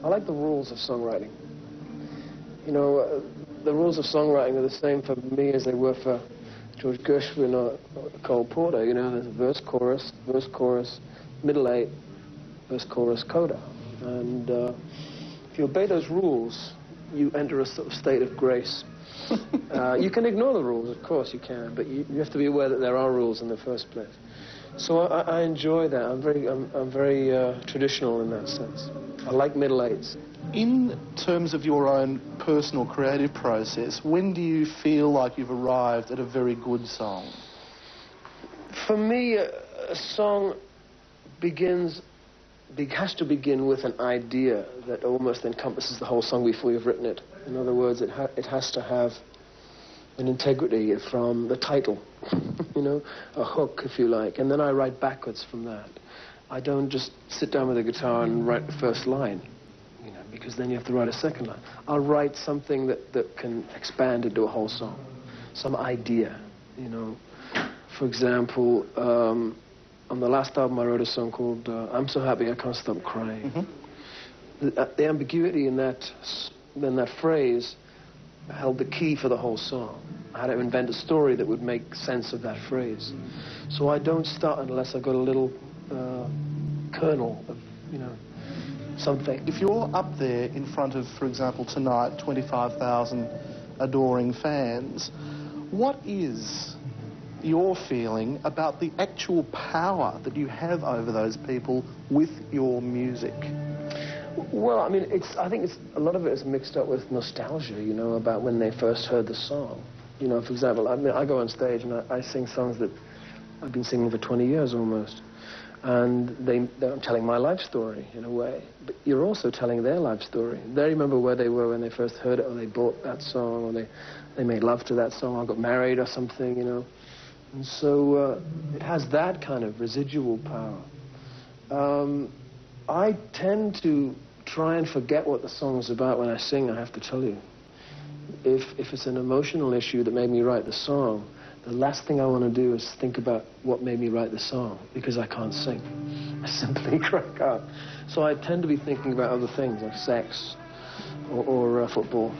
I like the rules of songwriting. You know, the rules of songwriting are the same for me as they were for George Gershwin or Cole Porter. You know, there's a verse, chorus, middle eight, verse, chorus, coda. And if you obey those rules, you enter a sort of state of grace. You can ignore the rules, of course you can, but you have to be aware that there are rules in the first place. So I enjoy that. I'm very traditional in that sense. I like middle eights. In terms of your own personal creative process, when do you feel like you've arrived at a very good song? For me, a song has to begin with an idea that almost encompasses the whole song before you've written it. In other words, it has to have an integrity from the title, you know, a hook, if you like, and then I write backwards from that. I don't just sit down with a guitar and write the first line, you know, because then you have to write a second line. I'll write something that can expand into a whole song, some idea, you know. For example, on the last album I wrote a song called I'm So Happy I Can't Stop Crying. Mm-hmm. The ambiguity in that phrase held the key for the whole song. I had to invent a story that would make sense of that phrase. So I don't start unless I've got a little kernel of, you know, something. If you're up there in front of, for example, tonight, 25,000 adoring fans, what is your feeling about the actual power that you have over those people with your music? Well, I mean, I think a lot of it is mixed up with nostalgia, you know, about when they first heard the song. You know, for example, I mean, I go on stage and I sing songs that I've been singing for 20 years almost. And I'm telling my life story, in a way. But you're also telling their life story. They remember where they were when they first heard it, or they bought that song, or they made love to that song, or got married or something, you know. And so it has that kind of residual power. I tend to try and forget what the song's about when I sing, I have to tell you. If it's an emotional issue that made me write the song, the last thing I want to do is think about what made me write the song, because I can't sing. I simply crack up. So I tend to be thinking about other things, like sex or football.